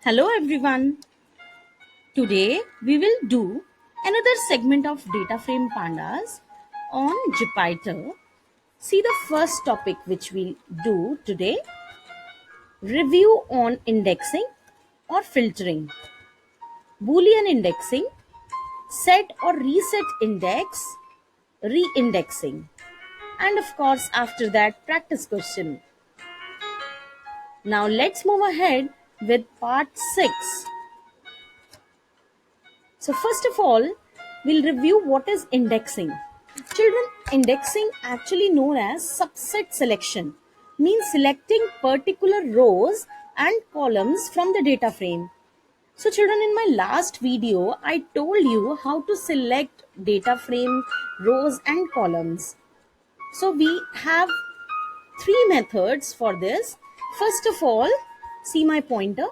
Hello everyone. Today we will do another segment of data frame pandas on Jupyter. See the first topic which we'll do today, review on indexing or filtering, Boolean indexing, set or reset index, re-indexing, and of course after that practice question. Now let's move ahead with part 6. So first of all, we'll review what is indexing. Children, indexing, actually known as subset selection, means selecting particular rows and columns from the data frame. So children, in my last video, I told you how to select data frame rows and columns. So we have three methods for this. First of all, see my pointer.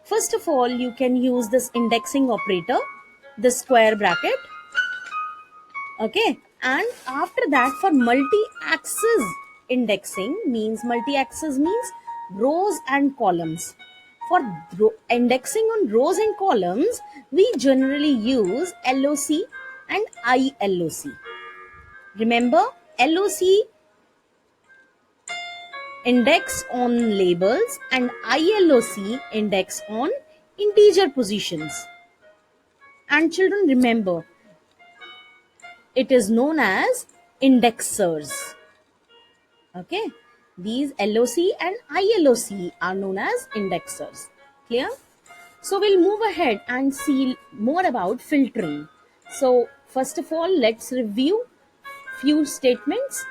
First of all, you can use this indexing operator, the square bracket. Okay, and after that, for multi-axis indexing, multi-axis means rows and columns. For indexing on rows and columns, we generally use LOC and ILOC. Remember, LOC index on labels and ILOC index on integer positions. And children, remember, it is known as indexers. Okay, these LOC and ILOC are known as indexers. Clear? So we'll move ahead and see more about filtering. So first of all, let's review few statements.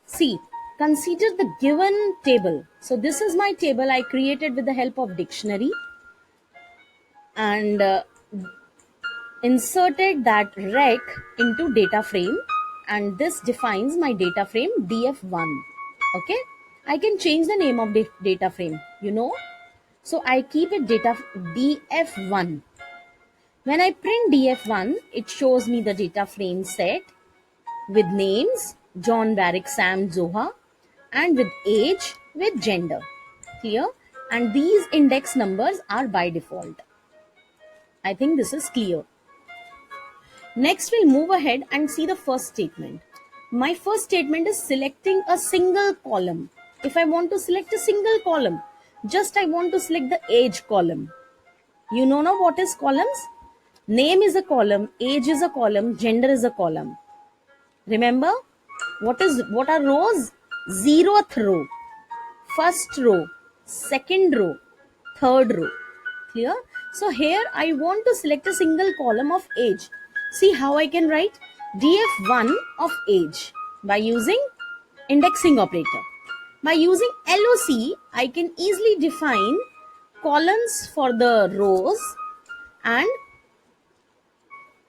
See, consider the given table. So this is my table I created with the help of dictionary and inserted that rec into data frame, and this defines my data frame df1. Okay, I can change the name of the data frame, so I keep it data df1. When I print df1, it shows me the data frame set with names John, Barrick, Sam, Zoha, and with age, with gender. Clear? And these index numbers are by default. I think this is clear. Next, we'll move ahead and see the first statement. My first statement is selecting a single column. If I want to select a single column, just I want to select the age column. You know now what is columns? Name is a column, age is a column, gender is a column. Remember, what are rows? 0th row, first row, second row, third row. Clear? So here I want to select a single column of age. See how I can write df1 of age by using indexing operator. By using LOC, I can easily define columns for the rows and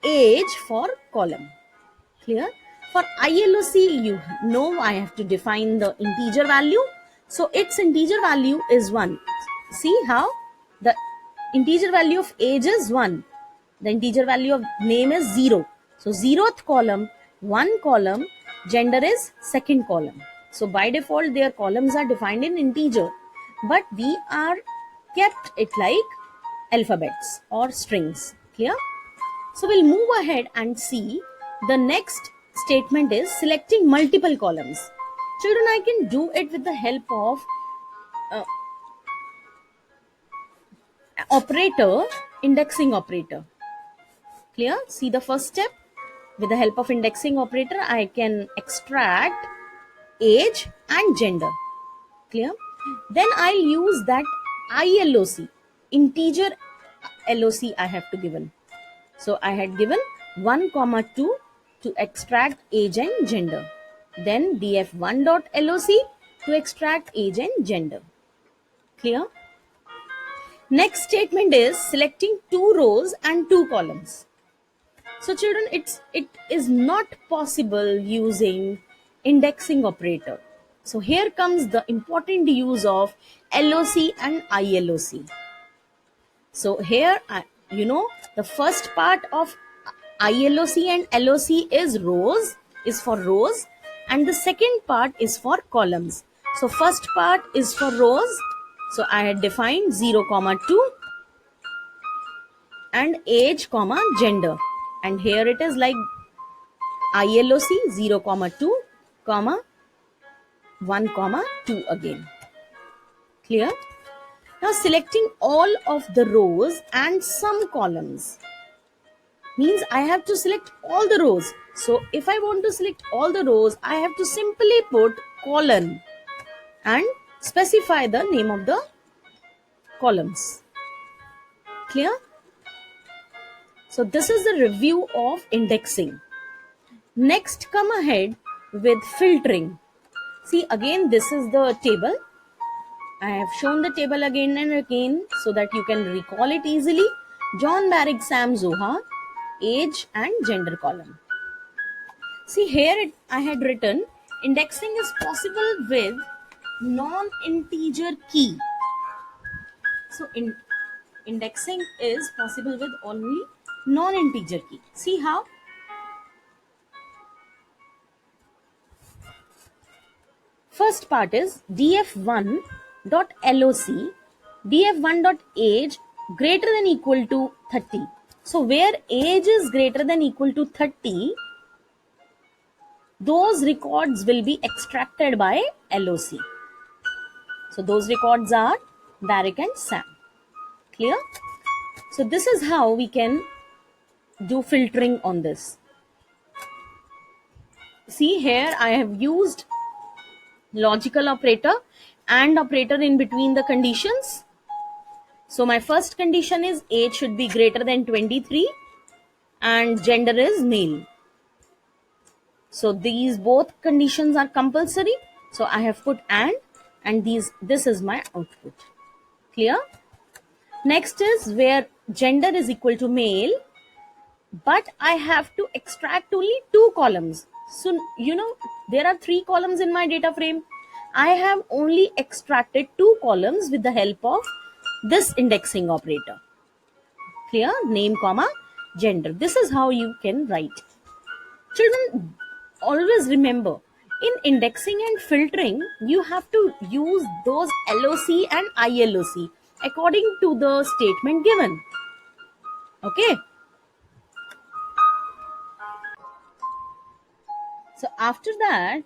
age for column. Clear? For ILOC, you know I have to define the integer value. So its integer value is 1. See how the integer value of age is 1. The integer value of name is 0. So 0th column, 1 column, gender is second column. So by default, their columns are defined in integer. But we are kept it like alphabets or strings. Clear? So we'll move ahead and see the next statement is selecting multiple columns. Children, I can do it with the help of operator, indexing operator. Clear? See the first step. With the help of indexing operator, I can extract age and gender. Clear? Then I'll use that ILOC, integer LOC I have to given. So I had given 1, 2 to extract age and gender. Then df1.loc to extract age and gender. Clear? Next statement is selecting 2 rows and 2 columns. So children, it is not possible using indexing operator. So here comes the important use of LOC and ILOC. So here, the first part of ILOC and LOC is for rows, and the second part is for columns. So first part is for rows, So I had defined 0, 2 and age, gender. And here it is like ILOC 0, 2, 1, 2 again. Clear? Now selecting all of the rows and some columns means I have to select all the rows. So if I want to select all the rows, I have to simply put colon and specify the name of the columns. Clear? So this is the review of indexing. Next, come ahead with filtering. See, again, this is the table. I have shown the table again and again so that you can recall it easily. John Barrick Sam Zohar, age and gender column. See, here I had written indexing is possible with non-integer key. So indexing is possible with only non-integer key. See how? First part is df1.loc, df1.age greater than equal to 30. So where age is greater than equal to 30, those records will be extracted by LOC. So those records are Barrick and Sam. Clear? So this is how we can do filtering on this. See, here I have used logical operator and operator in between the conditions. So my first condition is age should be greater than 23 and gender is male. So these both conditions are compulsory. So I have put and this is my output. Clear? Next is where gender is equal to male, but I have to extract only 2 columns. So, there are 3 columns in my data frame. I have only extracted 2 columns with the help of this indexing operator. Clear? Name, gender. This is how you can write. Children, always remember, in indexing and filtering, you have to use those LOC and ILOC according to the statement given. Okay? So after that,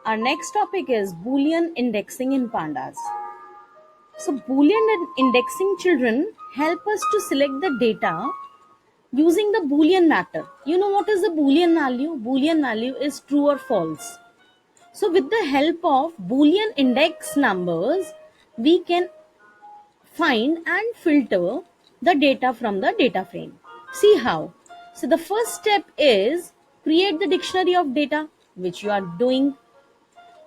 our next topic is Boolean indexing in pandas. So Boolean indexing, children, help us to select the data using the Boolean matter. You know what is the Boolean value? Boolean value is true or false. So with the help of Boolean index numbers, we can find and filter the data from the data frame. See how? So the first step is create the dictionary of data, which you are doing.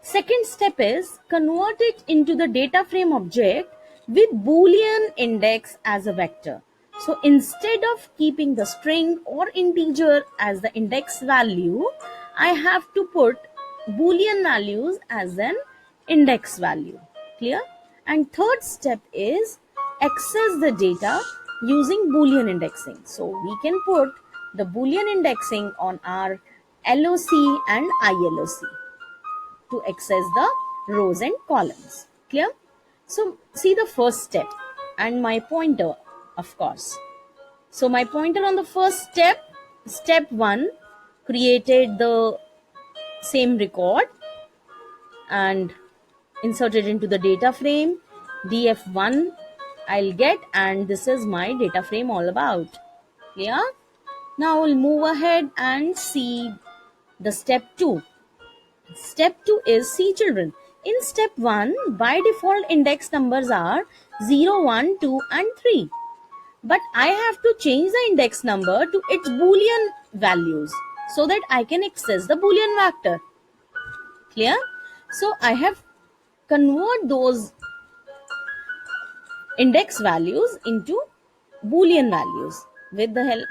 Second step is convert it into the data frame object with Boolean index as a vector. So instead of keeping the string or integer as the index value, I have to put Boolean values as an index value. Clear? And third step is access the data using Boolean indexing. So we can put the Boolean indexing on our LOC and ILOC to access the rows and columns. Clear? So see the first step and my pointer, of course. So my pointer on the first step, step 1, created the same record and inserted into the data frame. df1 I'll get, and this is my data frame all about. Clear? Now we'll move ahead and see the step 2. Step 2 is, see children, in step 1, by default index numbers are 0, 1, 2 and 3. But I have to change the index number to its Boolean values so that I can access the Boolean vector. Clear? So I have convert those index values into Boolean values with the help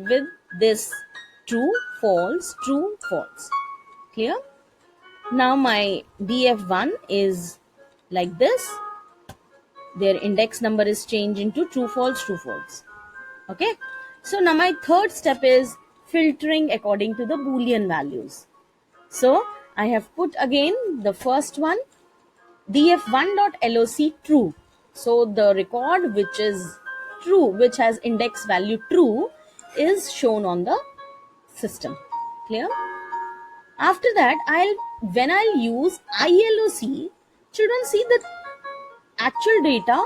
with this true, false, true, false. Clear? Now my df1 is like this. Their index number is changed into true, false, true, false. Okay. So now my third step is filtering according to the Boolean values. So I have put again the first one, df1.loc true. So the record which is true, which has index value true, is shown on the system. Clear? After that, when I'll use ILOC, children see the actual data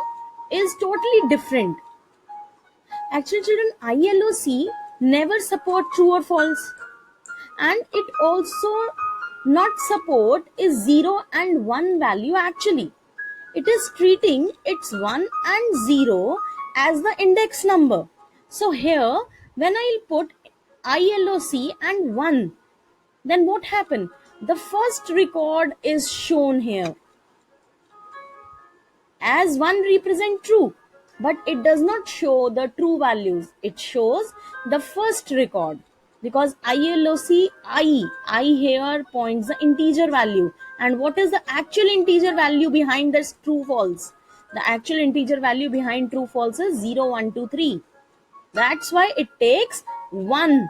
is totally different. Actually, children, ILOC never support true or false, and it also not support is 0 and 1 value. Actually, it is treating its 1 and 0 as the index number. So here, when I'll put ILOC and 1, then what happened? The first record is shown here as 1 represent true, but it does not show the true values. It shows the first record, because ILOC I here points the integer value. And what is the actual integer value behind this true false? The actual integer value behind true false is 0 1 2 3. That's why it takes 1,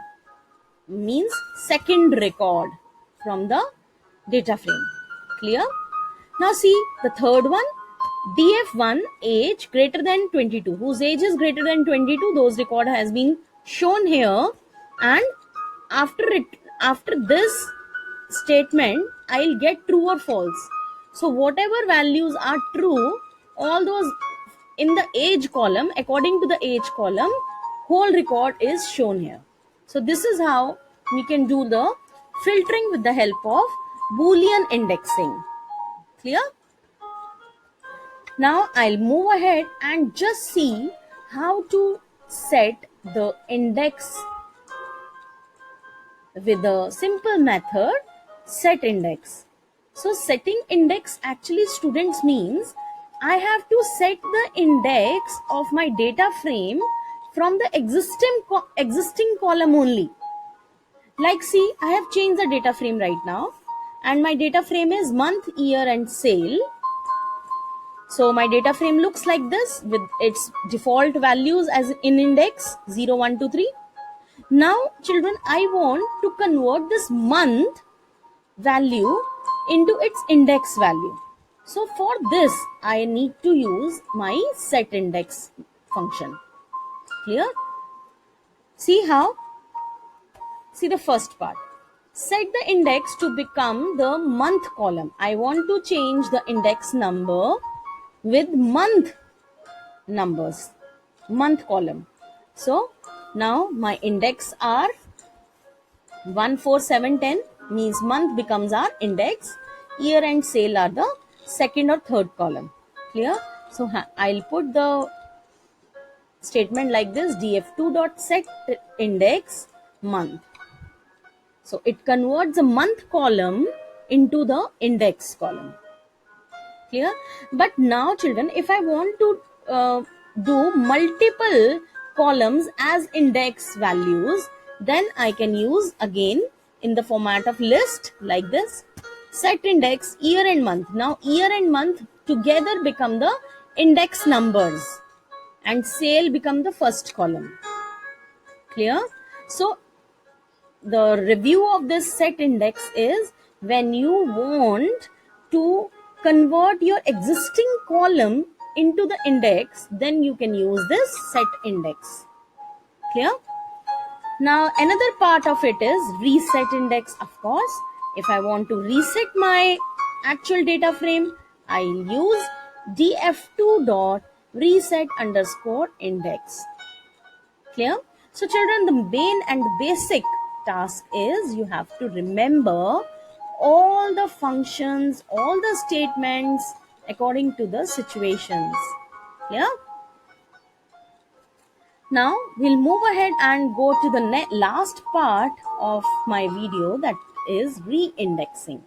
means second record from the data frame. Clear? Now see the third one, df1 age greater than 22. Whose age is greater than 22, those record has been shown here. And after this statement, I'll get true or false. So whatever values are true, all those in the age column, according to the age column, whole record is shown here. So this is how we can do the filtering with the help of Boolean indexing. Clear? Now I'll move ahead and just see how to set the index with a simple method, set index. So setting index actually, students, means I have to set the index of my data frame from the existing column only. Like see, I have changed the data frame right now, and my data frame is month, year and sale. So my data frame looks like this with its default values as in index 0 1 2 3. Now children, I want to convert this month value into its index value. So for this, I need to use my set index function. Clear? See how? See the first part. Set the index to become the month column. I want to change the index number with month numbers, month column. So now my index are 1 4 7 10, means month becomes our index, year and sale are the second or third column. Clear? So I'll put the statement like this, df2.set index month. So it converts the month column into the index column. Clear? But now children, if I want to do multiple columns as index values, then I can use again in the format of list like this, set index year and month. Now year and month together become the index numbers and sale become the first column. Clear? So the review of this set index is, when you want to convert your existing column into the index, then you can use this set index. Clear? Now another part of it is reset index. Of course, if I want to reset my actual data frame, I use df2.reset underscore index. Clear? So children, the main and basic task is you have to remember all the functions, all the statements according to the situations. Yeah. Now we'll move ahead and go to the last part of my video, that is re-indexing.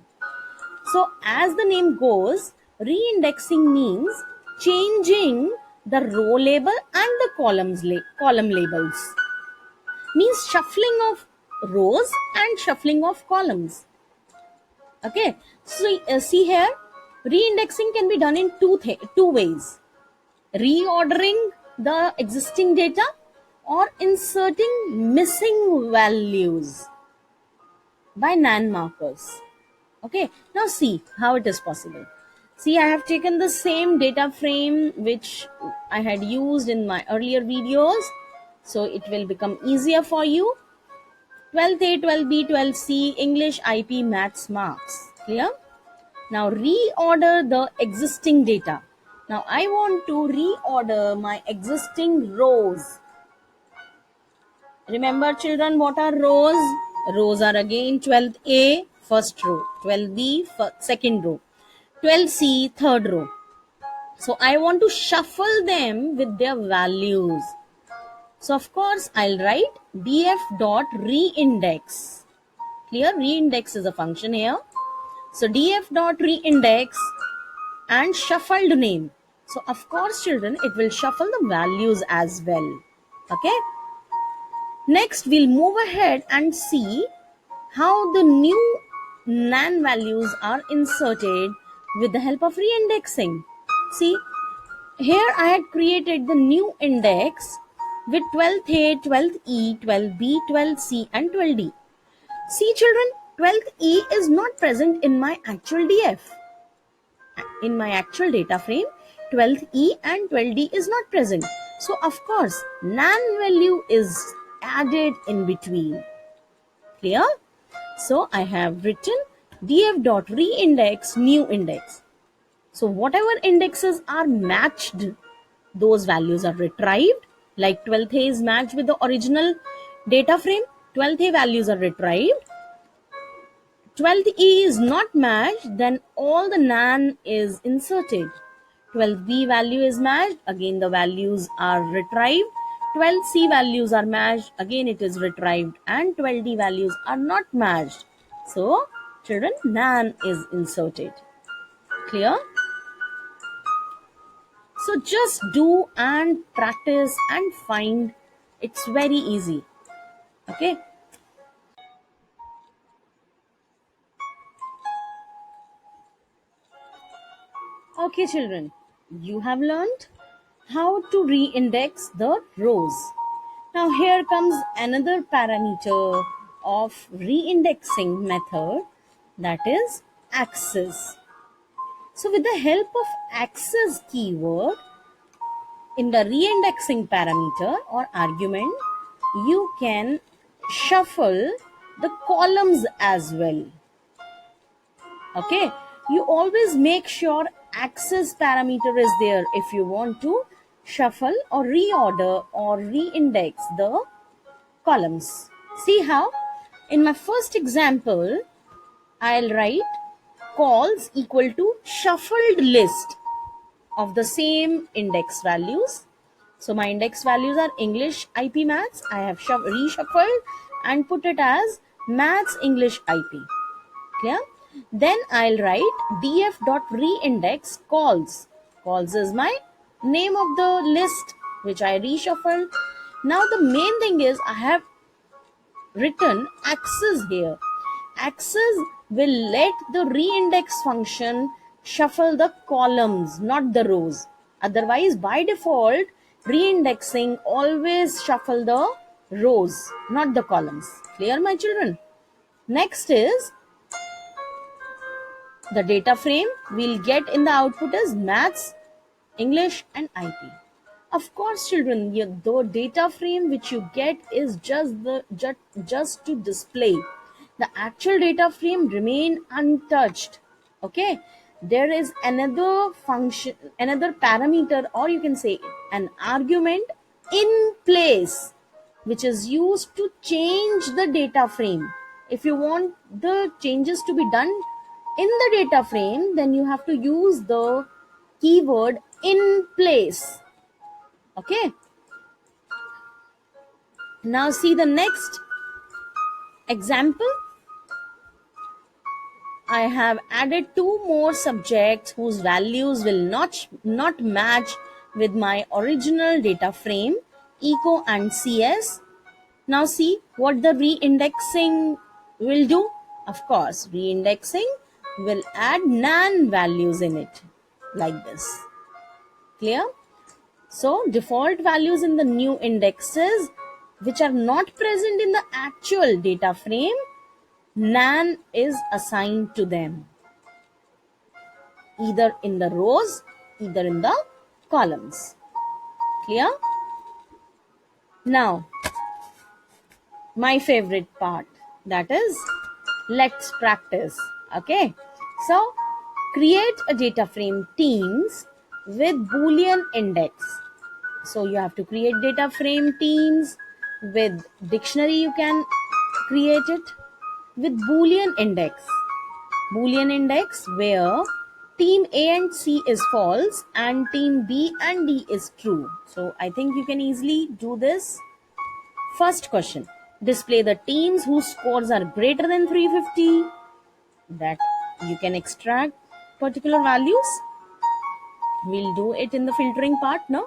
So as the name goes, re-indexing means changing the row label and the column labels. Means shuffling of rows and shuffling of columns. Okay, so see here, re-indexing can be done in two ways: reordering the existing data or inserting missing values by nan markers. Okay, now see how it is possible. See, I have taken the same data frame which I had used in my earlier videos, so it will become easier for you. 12th A, 12B, 12C, English, IP, Maths, marks. Clear? Now reorder the existing data. Now I want to reorder my existing rows. Remember children, what are rows? Rows are again 12th A, first row, 12B, second row, 12C, third row. So I want to shuffle them with their values. So of course I'll write df dot reindex. Clear? Reindex is a function here. So df dot reindex and shuffled name. So of course children, it will shuffle the values as well. Okay. Next we'll move ahead and see how the new nan values are inserted with the help of reindexing. See, here I had created the new index with 12th A, 12th E, 12B, 12C and 12D. See children, 12th E is not present in my actual DF. In my actual data frame, 12th E and 12D is not present. So of course, nan value is added in between. Clear? So I have written df.reindex new index. So whatever indexes are matched, those values are retrieved. Like 12th A is matched with the original data frame, 12th A values are retrieved. 12th E is not matched, then all the nan is inserted. 12th B value is matched, again the values are retrieved. 12th C values are matched, again it is retrieved. And 12th D values are not matched. So, children, nan is inserted. Clear? So just do and practice and find. It's very easy. Okay. Okay, children. You have learned how to reindex the rows. Now here comes another parameter of reindexing method, that is axis. So with the help of axis keyword, in the reindexing parameter or argument, you can shuffle the columns as well. Okay, you always make sure axis parameter is there if you want to shuffle or reorder or reindex the columns. See how? In my first example, I'll write calls equal to shuffled list of the same index values. So my index values are English, IP, Maths. I have reshuffled and put it as Maths, English, IP. Clear? Then I'll write df.reindex calls. Calls is my name of the list which I reshuffled. Now the main thing is I have written axis here. Axis will let the reindex function shuffle the columns, not the rows. Otherwise, by default, reindexing always shuffle the rows, not the columns. Clear, my children? Next is the data frame we'll get in the output is Maths, English and IP. Of course, children, the data frame which you get is just to display. The actual data frame remain untouched. Okay, there is another function, another parameter, or you can say an argument in place, which is used to change the data frame. If you want the changes to be done in the data frame, then you have to use the keyword in place. Okay. Now see the next example. I have added two more subjects whose values will not match with my original data frame, Eco and CS. Now see what the reindexing will do. Of course, reindexing will add nan values in it like this. Clear? So default values in the new indexes which are not present in the actual data frame, nan is assigned to them. either in the rows, either in the columns. Clear? Now, my favorite part, that is, let's practice. Okay, so create a data frame teams with boolean index. So you have to create data frame teams with dictionary. You can create it with boolean index. Boolean index where team A and C is false and team B and D is true. So I think you can easily do this. First question, display the teams whose scores are greater than 350. That you can extract particular values. We'll do it in the filtering part now.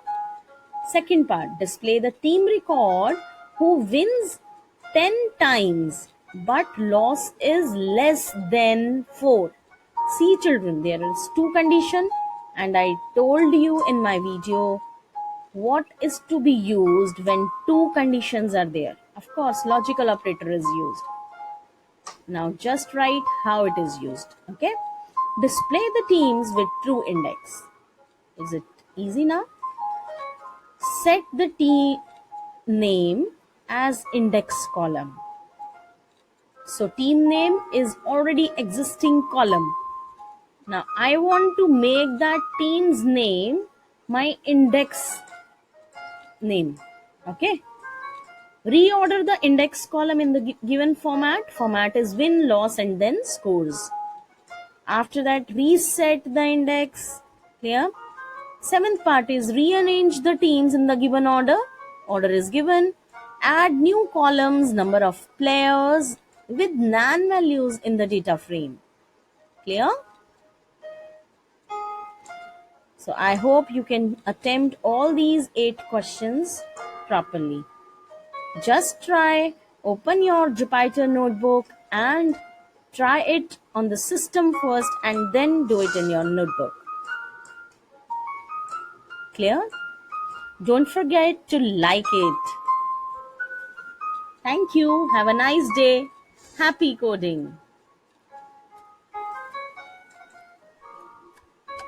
Second part, display the team record who wins 10 times but loss is less than 4. See children, there is two condition, and I told you in my video what is to be used when two conditions are there. Of course, logical operator is used. Now just write how it is used. Okay. Display the teams with true index. Is it easy now? Set the team name as index column. So team name is already existing column. Now I want to make that team's name my index name. Okay. Reorder the index column in the given format. Format is win, loss, and then scores. After that, reset the index. Clear? Seventh part is rearrange the teams in the given order. Order is given. Add new columns, number of players with nan values in the data frame. Clear? So I hope you can attempt all these 8 questions properly. Just try, open your Jupyter notebook and try it on the system first and then do it in your notebook. Clear? Don't forget to like it. Thank you. Have a nice day. Happy coding.